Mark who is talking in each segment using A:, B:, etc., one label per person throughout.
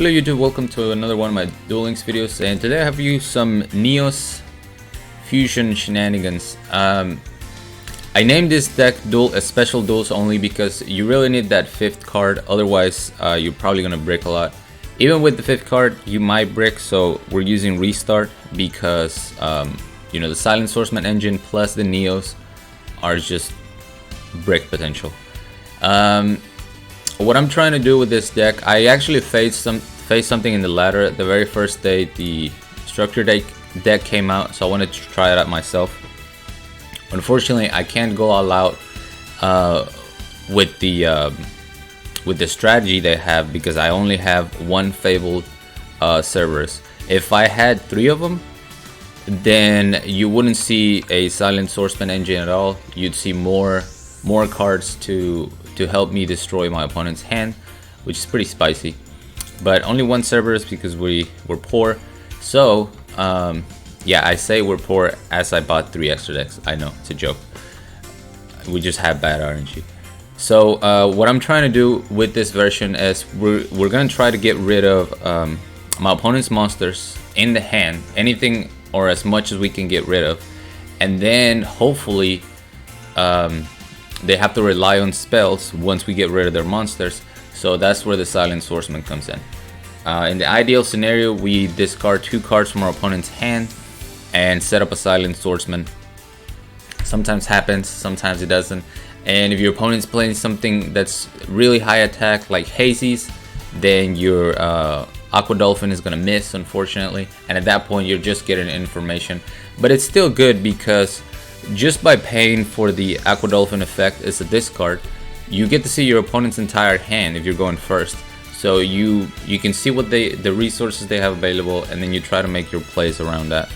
A: Hello YouTube, welcome to another one of my Duel Links videos, and today I have for you some Neos fusion shenanigans. I named this deck Special Duels only because you really need that 5th card, otherwise you're probably gonna brick a lot. Even with the 5th card you might brick, so we're using Restart because you know, the Silent Swordsman engine plus the Neos are just brick potential. What I'm trying to do with this deck, I actually faced something in the ladder the very first day the structure deck came out, so I wanted to try it out myself. Unfortunately, I can't go all out with the strategy they have because I only have one Fabled Cerberus. If I had 3 of them, then you wouldn't see a Silent Swordsman engine at all. You'd see more cards to help me destroy my opponent's hand, which is pretty spicy. But only one Cerberus because we're poor. So yeah, I say we're poor as I bought 3 extra decks. I know, it's a joke. We just have bad RNG. So what I'm trying to do with this version is we're gonna try to get rid of my opponent's monsters in the hand, anything or as much as we can get rid of, and then hopefully they have to rely on spells once we get rid of their monsters. So that's where the Silent Swordsman comes in. In the ideal scenario, we discard 2 cards from our opponent's hand and set up a Silent Swordsman. Sometimes happens, sometimes it doesn't. And if your opponent's playing something that's really high attack like Hazy's, then your Aqua Dolphin is gonna miss, unfortunately. And at that point, you're just getting information. But it's still good because just by paying for the Aqua Dolphin effect as a discard, you get to see your opponent's entire hand if you're going first. So you can see what the resources they have available, and then you try to make your plays around that.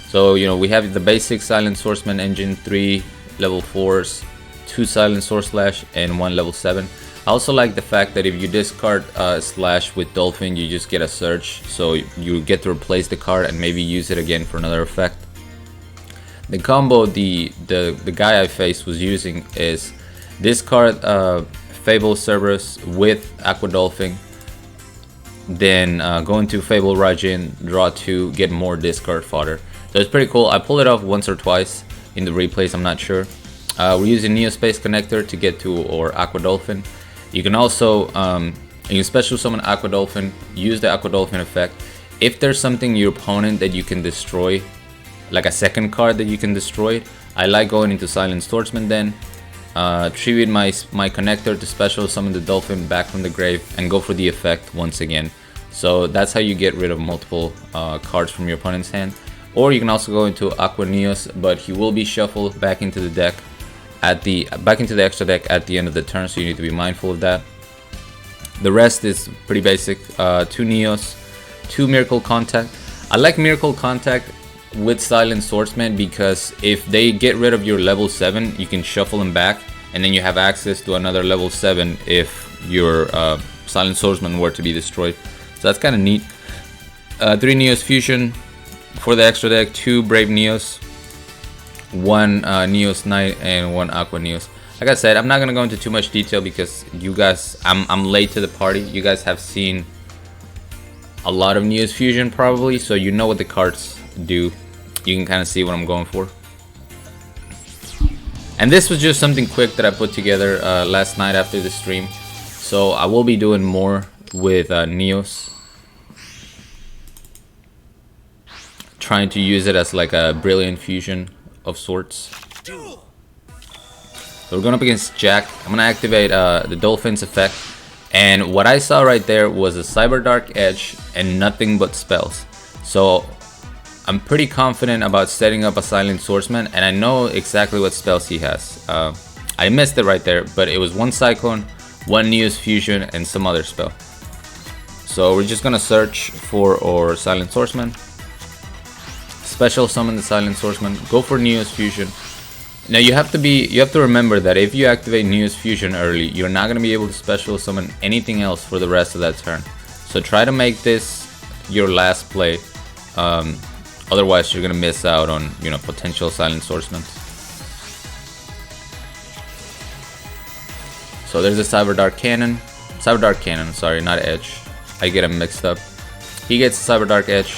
A: So you know, we have the basic Silent Swordsman engine, 3 level 4s, 2 Silent Sword Slash, and 1 level 7. I also like the fact that if you discard Slash with Dolphin, you just get a Surge, so you get to replace the card and maybe use it again for another effect. The combo the guy I faced was using is discard Fabled Cerberus with Aqua Dolphin, then go into Fabled Rajin, draw 2, get more discard fodder. So it's pretty cool. I pulled it off once or twice in the replays, I'm not sure. We're using Neo Space Connector to get to our Aqua Dolphin. You can also you can special summon Aqua Dolphin, use the Aqua Dolphin effect. If there's something in your opponent that you can destroy, like a second card that you can destroy, I like going into Silent Swordsman then, tribute my connector to special summon the Dolphin back from the grave and go for the effect once again. So that's how you get rid of multiple cards from your opponent's hand. Or you can also go into Aqua Neos, but he will be shuffled back into the deck back into the extra deck at the end of the turn, so you need to be mindful of that. The rest is pretty basic. 2 Neos, 2 Miracle Contact. I like Miracle Contact with Silent Swordsman because if they get rid of your level 7, you can shuffle them back, and then you have access to another level 7 if your Silent Swordsman were to be destroyed. So that's kind of neat. 3 Neos Fusion for the extra deck, 2 Brave Neos, 1 Neos Knight, and 1 Aqua Neos. Like I said, I'm not gonna go into too much detail because you guys, I'm late to the party. You guys have seen a lot of Neos Fusion probably, so you know what the cards do. You can kind of see what I'm going for. And this was just something quick that I put together last night after the stream. So I will be doing more with Neos, trying to use it as like a brilliant fusion of sorts. So we're going up against Jack. I'm going to activate the Dolphin's effect. And what I saw right there was a Cyber Dark Edge and nothing but spells. So I'm pretty confident about setting up a Silent Swordsman, and I know exactly what spells he has. I missed it right there, but it was 1 Cyclone, 1 Neos Fusion, and some other spell. So we're just going to search for our Silent Swordsman. Special summon the Silent Swordsman, go for Neos Fusion. Now you have to remember that if you activate Neos Fusion early, you're not gonna be able to special summon anything else for the rest of that turn. So try to make this your last play. Otherwise you're gonna miss out on, you know, potential Silent Swordsmen. So there's a Cyber Dark Cannon, sorry, not Edge. I get him mixed up. He gets Cyber Dark Edge.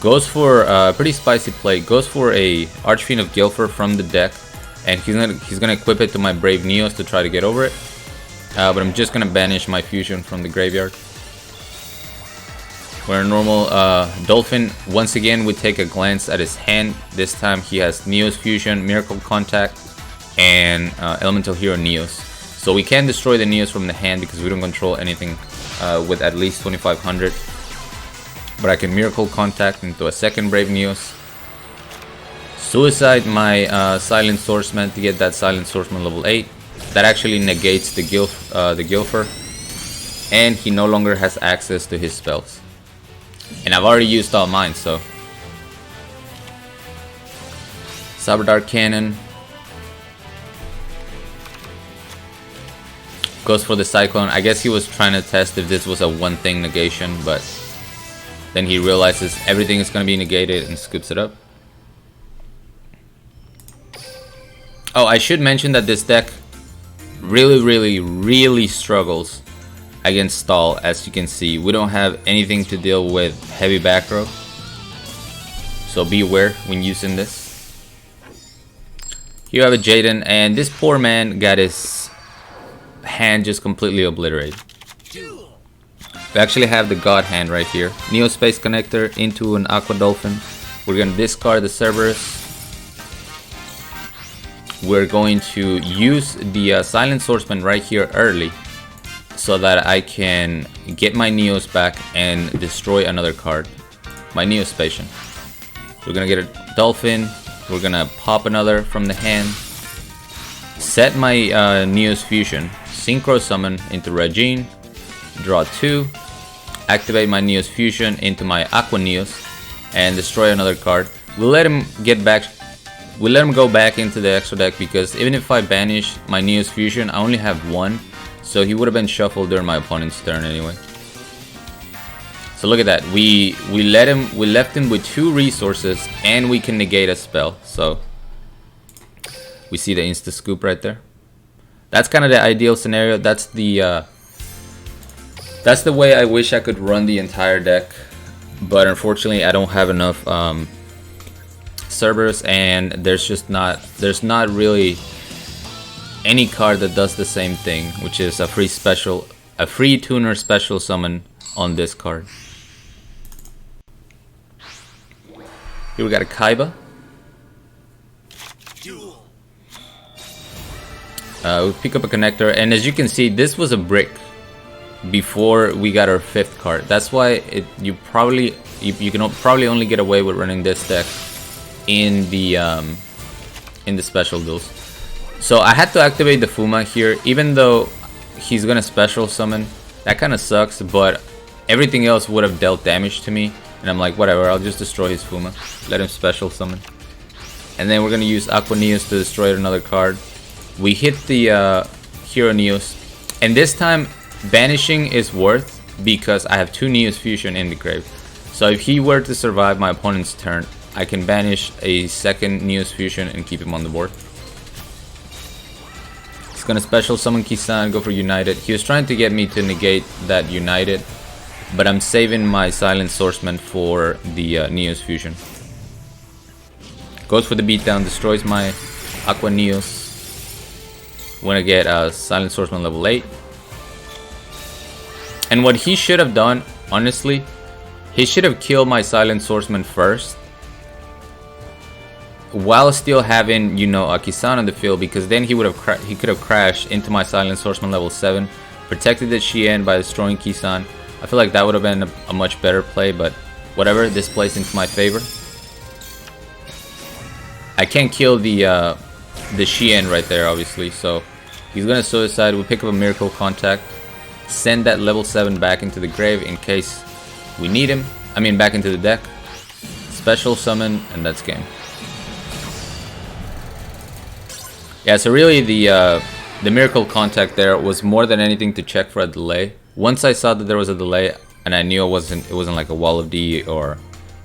A: Goes for a pretty spicy play. Goes for a Archfiend of Guilford from the deck, and he's gonna equip it to my Brave Neos to try to get over it. But I'm just gonna banish my fusion from the graveyard. Where a normal Dolphin, once again, would take a glance at his hand. This time he has Neos Fusion, Miracle Contact, and Elemental Hero Neos. So we can destroy the Neos from the hand because we don't control anything with at least 2500. But I can Miracle Contact into a second Brave Neos. Suicide my Silent Swordsman to get that Silent Swordsman level 8. That actually negates the Guilford. And he no longer has access to his spells. And I've already used all mine, so. Cyber Dark Cannon. Goes for the Cyclone. I guess he was trying to test if this was a one thing negation, but then he realizes everything is going to be negated and scoops it up. Oh, I should mention that this deck really struggles against stall. As you can see, we don't have anything to deal with heavy back row, so beware when using this. Here you have a Jaden, and this poor man got his hand just completely obliterated. We actually have the God hand right here. Neo Space Connector into an Aqua Dolphin. We're gonna discard the Cerberus. We're going to use the Silent Swordsman right here early, so that I can get my Neos back and destroy another card, my Neospatian. We're gonna get a Dolphin, we're gonna pop another from the hand, set my Neos Fusion, Synchro Summon into Regine, draw 2, activate my Neos Fusion into my Aqua Neos, and destroy another card. We'll let him get back. We'll let him go back into the extra deck because even if I banish my Neos Fusion, I only have 1. So he would have been shuffled during my opponent's turn anyway. So look at that. We left him with 2 resources and we can negate a spell. So we see the insta scoop right there. That's kind of the ideal scenario. That's the way I wish I could run the entire deck. But unfortunately I don't have enough Cerberus, and there's not really any card that does the same thing, which is a free tuner special summon on this card. Here we got a Kaiba. We pick up a connector, and as you can see, this was a brick before we got our 5th card. That's why you can probably only get away with running this deck in the special duels. So I had to activate the Fuma here, even though he's gonna special summon. That kind of sucks, but everything else would have dealt damage to me, and I'm like, whatever, I'll just destroy his Fuma, let him special summon. And then we're gonna use Aqua Neos to destroy another card. We hit the Hero Neos, and this time banishing is worth because I have 2 Neos Fusion in the grave. So if he were to survive my opponent's turn, I can banish a second Neos Fusion and keep him on the board. He's gonna special summon Kisan, go for United. He was trying to get me to negate that United, but I'm saving my Silent Swordsman for the Neos Fusion. Goes for the beatdown, destroys my Aqua Neos. Wanna get a Silent Swordsman level 8. And what he should have done, honestly, he should have killed my Silent Swordsman first, while still having, you know, a Kisan on the field, because then he could have crashed into my Silent Swordsman level 7, protected the Shien by destroying Kisan. I feel like that would have been a much better play, but whatever, this plays into my favor. I can't kill the Shien right there, obviously, so he's gonna Suicide. We pick up a Miracle Contact, send that level 7 back into the grave in case we need him. I mean, back into the deck. Special summon, and that's game. Yeah, so really the Miracle Contact there was more than anything to check for a delay. Once I saw that there was a delay, and I knew it wasn't like a Wall of D or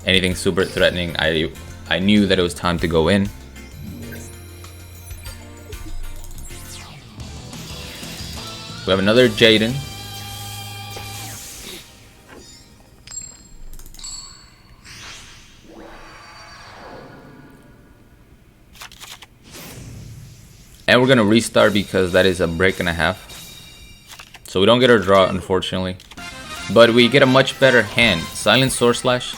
A: anything super threatening, I knew that it was time to go in. We have another Jaden. And we're gonna restart because that is a break and a half. So we don't get our draw, unfortunately. But we get a much better hand. Silent Sword Slash.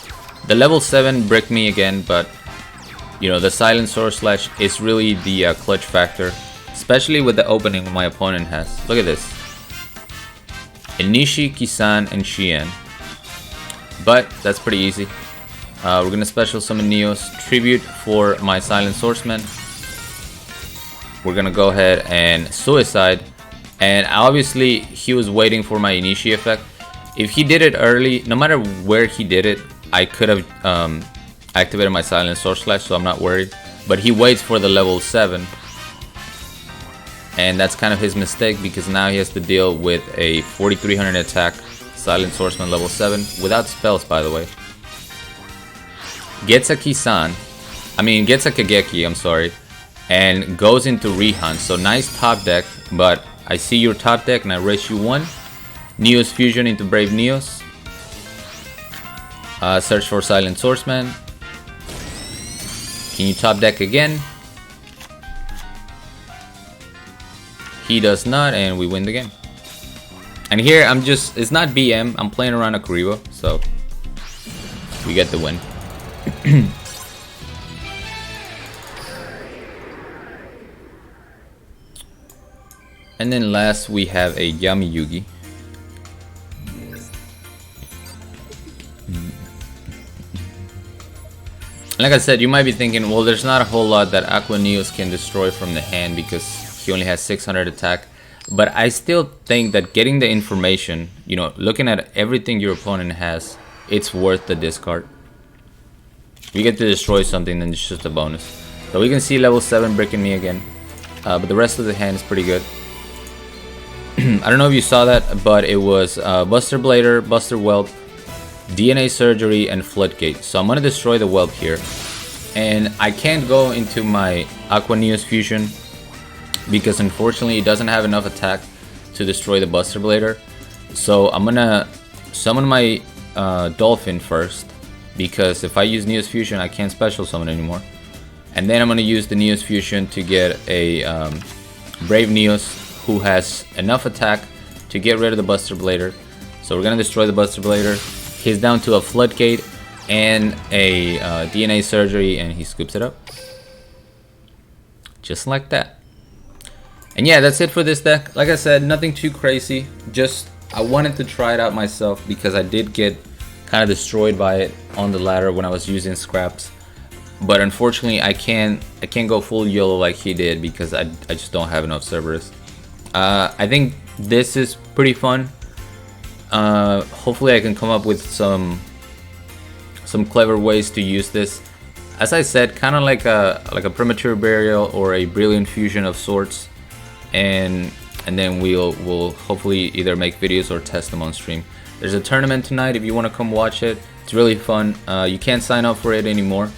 A: The level 7 bricked me again, but you know, the Silent Sword Slash is really the clutch factor. Especially with the opening my opponent has. Look at this. Inishi, Kisan, and Xian. But that's pretty easy. We're gonna special summon Neos. Tribute for my Silent Swordsman. We're gonna go ahead and Suicide. And obviously he was waiting for my Inishi effect. If he did it early, no matter where he did it, I could have activated my Silent Sword Slash, so I'm not worried. But he waits for the level 7. And that's kind of his mistake because now he has to deal with a 4300 attack Silent Swordsman level 7 without spells, by the way. Gets a Kisan, gets a Kageki, I'm sorry, and goes into Rihan. So nice top deck, but I see your top deck and I raise you 1. Neos Fusion into Brave Neos. Search for Silent Swordsman. Can you top deck again? He does not, and we win the game. And here it's not BM, I'm playing around a Kuriboh, so we get the win. And then last we have a Yami Yugi. Like I said, you might be thinking, well, there's not a whole lot that Aqua Neos can destroy from the hand because he only has 600 attack. But I still think that getting the information, you know, looking at everything your opponent has, it's worth the discard. If you get to destroy something, then it's just a bonus. So we can see level 7 breaking me again. But the rest of the hand is pretty good. I don't know if you saw that, but it was Buster Blader, Buster Whelp, DNA Surgery, and Floodgate. So I'm going to destroy the Whelp here. And I can't go into my Aqua Neos Fusion because unfortunately it doesn't have enough attack to destroy the Buster Blader. So I'm going to summon my Dolphin first, because if I use Neos Fusion I can't special summon anymore. And then I'm going to use the Neos Fusion to get a Brave Neos who has enough attack to get rid of the Buster Blader. So we're going to destroy the Buster Blader. He's down to a Floodgate and a DNA Surgery, and he scoops it up. Just like that. And yeah, that's it for this deck. Like I said, nothing too crazy. Just I wanted to try it out myself because I did get kind of destroyed by it on the ladder when I was using scraps. But unfortunately, I can't go full YOLO like he did because I just don't have enough Cerberus. I think this is pretty fun. Hopefully I can come up with some clever ways to use this. As I said, kind of like a premature burial or a brilliant fusion of sorts, and then we'll hopefully either make videos or test them on stream. There's a tournament tonight if you want to come watch it. It's really fun. You can't sign up for it anymore,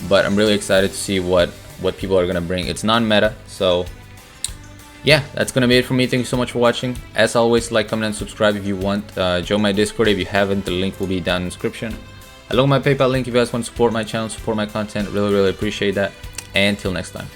A: but I'm really excited to see what people are gonna bring. It's non-meta, so yeah, that's gonna be it for me. Thank you so much for watching. As always, like, comment, and subscribe if you want. Join my Discord if you haven't. The link will be down in the description. Along my PayPal link if you guys want to support my channel, support my content. Really appreciate that. And until next time.